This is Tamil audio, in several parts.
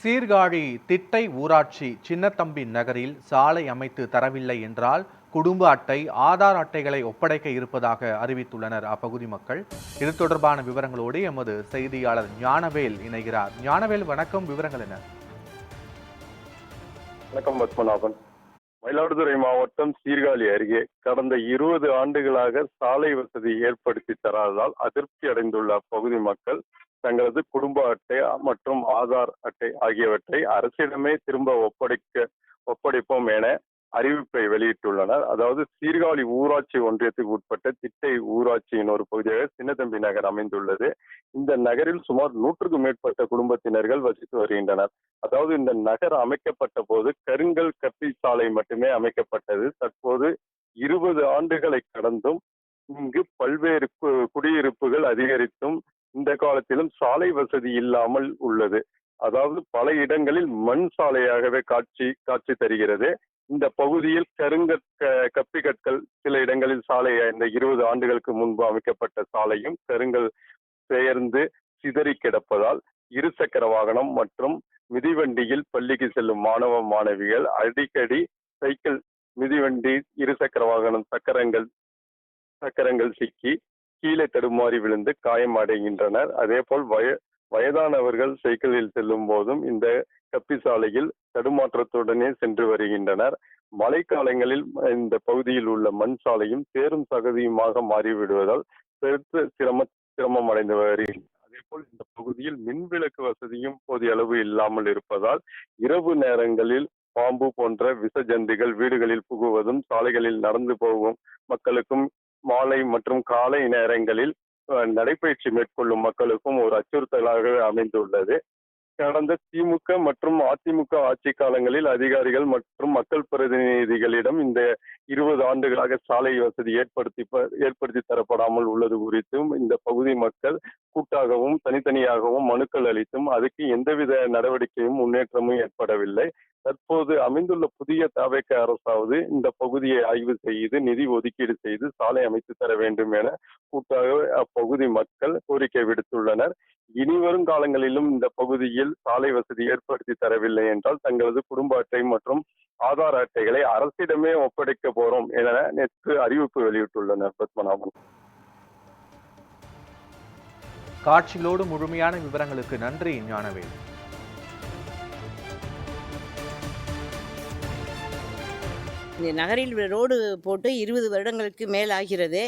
சீர்காழி திட்டை ஊராட்சி சின்னத்தம்பி நகரில் சாலை அமைத்து தரவில்லை என்றால் குடும்ப அட்டை, ஆதார் அட்டைகளை ஒப்படைக்க இருப்பதாக அறிவித்துள்ளனர் அப்பகுதி மக்கள். இது தொடர்பான விவரங்களோடு எமது செய்தியாளர் ஞானவேல் இணைகிறார். ஞானவேல், வணக்கம். விவரங்கள் என்ன? வணக்கம் பத்மநாபன். மயிலாடுதுறை மாவட்டம் சீர்காழி அருகே கடந்த 20 ஆண்டுகளாக சாலை வசதி ஏற்படுத்தி தராததால் அதிருப்தி அடைந்துள்ள அப்பகுதி மக்கள் தங்களது குடும்ப அட்டை மற்றும் ஆதார் அட்டை ஆகியவற்றை அரசிடமே திரும்ப ஒப்படைப்போம் என அறிவிப்பை வெளியிட்டுள்ளனர். அதாவது சீர்காழி ஊராட்சி ஒன்றியத்துக்கு உட்பட்ட திட்டை ஊராட்சியின் ஒரு பகுதியாக சின்னத்தம்பி நகர் அமைந்துள்ளது. இந்த நகரில் சுமார் 100க்கும் மேற்பட்ட குடும்பத்தினர்கள் வசித்து வருகின்றனர். அதாவது இந்த நகர் அமைக்கப்பட்ட போது கருங்கல் கப்பி சாலை மட்டுமே அமைக்கப்பட்டது. தற்போது 20 ஆண்டுகளை கடந்தும் இங்கு பல்வேறு குடியிருப்புகள் அதிகரித்தும் இந்த காலத்திலும் சாலை வசதி இல்லாமல் உள்ளது. அதாவது பல இடங்களில் மண் சாலையாகவே காட்சி தருகிறது. இந்த பகுதியில் கப்பி கற்கள் சில இடங்களில் சாலை இந்த 20 ஆண்டுகளுக்கு முன்பு அமைக்கப்பட்ட சாலையும் கருங்கல் பெயர்ந்து சிதறி கிடப்பதால் இருசக்கர வாகனம் மற்றும் மிதிவண்டியில் பள்ளிக்கு செல்லும் மாணவ மாணவிகள் அடிக்கடி சைக்கிள், மிதிவண்டி, இருசக்கர வாகனம் சக்கரங்கள் சிக்கி கீழே தடுமாறி விழுந்து காயம் அடைகின்றனர். அதே போல் வயதானவர்கள் சைக்கிளில் செல்லும் போதும் இந்த கப்பி சாலையில் தடுமாற்றத்துடனே சென்று வருகின்றனர். மழைக்காலங்களில் இந்த பகுதியில் உள்ள மண் சாலையும் சேரும் சகதியுமாக மாறிவிடுவதால் பெருத்த சிரமம் அடைந்து வருகின்றனர். அதே போல் இந்த பகுதியில் மின்விளக்கு வசதியும் போதிய அளவு இல்லாமல் இருப்பதால் இரவு நேரங்களில் பாம்பு போன்ற விஷ ஜந்துகள் வீடுகளில் புகுவதும் சாலைகளில் நடந்து போகும் மக்களுக்கும் மாலை மற்றும் காலை நேரங்களில் நடைபயிற்சி மேற்கொள்ளும் மக்களுக்கும் ஒரு அச்சுறுத்தலாக அமைந்துள்ளது. கடந்த திமுக மற்றும் அதிமுக ஆட்சி காலங்களில் அதிகாரிகள் மற்றும் மக்கள் பிரதிநிதிகளிடம் இந்த 20 ஆண்டுகளாக சாலை வசதி ஏற்படுத்தி தரப்படாமல் உள்ளது குறித்தும் இந்த பகுதி மக்கள் கூட்டாகவும் தனித்தனியாகவும் மனுக்கள் அளித்தும் அதுக்கு எந்தவித நடவடிக்கையும் முன்னேற்றமும் ஏற்படவில்லை. தற்போது அமைந்துள்ள புதிய தவேக அரசாவது இந்த பகுதியை ஆய்வு செய்து நிதி ஒதுக்கீடு செய்து சாலை அமைத்து தர வேண்டும் என கூட்டாக அப்பகுதி மக்கள் கோரிக்கை விடுத்துள்ளனர். இனிவரும் காலங்களிலும் இந்த பகுதியில் சாலை வசதி ஏற்படுத்தி தரவில்லை என்றால் தங்களது குடும்ப அட்டை மற்றும் ஆதார் அட்டைகளை அரசிடமே ஒப்படைக்க போறோம் என நேற்று அறிவிப்பு வெளியிட்டுள்ளனர். பத்மநாபன். காட்சிகளோடு முழுமையான விவரங்களுக்கு நன்றி ஞானவேல். இந்த நகரில் ரோடு போட்டு 20 வருடங்களுக்கு மேல் ஆகிறது.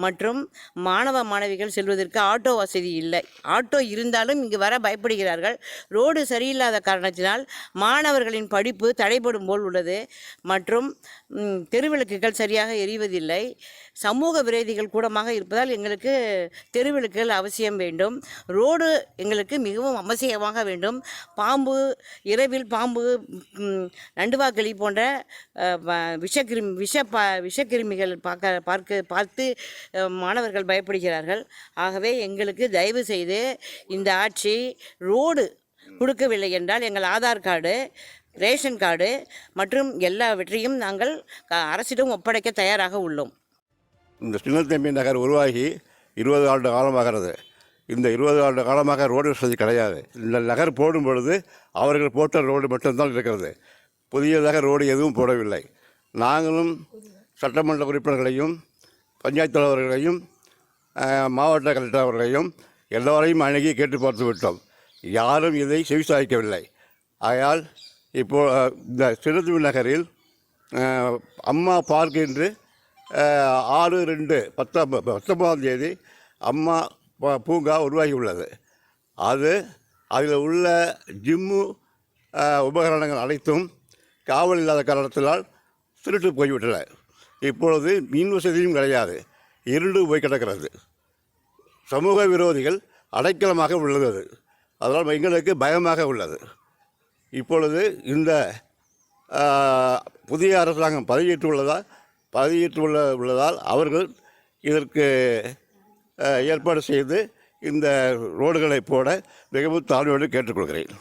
மற்றும் மாணவ மாணவிகள் செல்வதற்கு ஆட்டோ வசதி இல்லை. ஆட்டோ இருந்தாலும் இங்கு வர பயப்படுகிறார்கள். ரோடு சரியில்லாத காரணத்தினால் மாணவர்களின் படிப்பு தடைபடும் போல் உள்ளது. மற்றும் தெருவிளக்குகள் சரியாக எரிவதில்லை. சமூக விரோதிகள் கூடமாக இருப்பதால் எங்களுக்கு தெருவிளக்குகள் அவசியம் வேண்டும். ரோடு எங்களுக்கு மிகவும் அவசியமாக வேண்டும். இரவில் பாம்பு, நண்டுவாக்களி போன்ற விஷக்கிருமிகள் பார்த்து மாணவர்கள் பயப்படுகிறார்கள். ஆகவே எங்களுக்கு தயவு செய்து இந்த ஆட்சி ரோடு கொடுக்கவில்லை என்றால் எங்கள் ஆதார் கார்டு, ரேஷன் கார்டு மற்றும் எல்லாவற்றையும் நாங்கள் அரசிடம் ஒப்படைக்க தயாராக உள்ளோம். இந்த சின்னத்தம்பி நகர் உருவாகி 20 ஆண்டு காலமாகிறது. இந்த 20 ஆண்டு காலமாக ரோடு வசதி கிடையாது. இந்த நகர் போடும் பொழுது அவர்கள் போட்ட ரோடு மட்டும்தான் இருக்கிறது. புதியதாக ரோடு எதுவும் போடவில்லை. நாங்களும் சட்டமன்ற உறுப்பினர்களையும் பஞ்சாயத்து தலைவர்களையும் மாவட்ட கலெக்டர் அவர்களையும் எல்லோரையும் அணுகி கேட்டு பார்த்து விட்டோம். யாரும் இதை செவிசாய்க்கவில்லை. ஆகையால் இப்போது இந்த சின்னத்தம்பி நகரில் அம்மா பார்க் என்று 6/2/19 அம்மா பூங்கா உருவாகி உள்ளது. அதில் உள்ள ஜிம்மு உபகரணங்கள் அனைத்தும் காவல் இல்லாத காரணத்தினால் திருட்டு போய்விட்டன. இப்பொழுது மின் வசதியும் கிடையாது, இருண்டு போய் கிடக்கிறது. சமூக விரோதிகள் அடைக்கலமாக உள்ளது. அதனால் எங்களுக்கு பயமாக உள்ளது. இப்பொழுது இந்த புதிய அரசாங்கம் பதவியேற்றுள்ளதால் அவர்கள் இதற்கு ஏற்பாடு செய்து இந்த ரோடுகளை போட மிகவும் தாழ்மையோடு கேட்டுக்கொள்கிறேன்.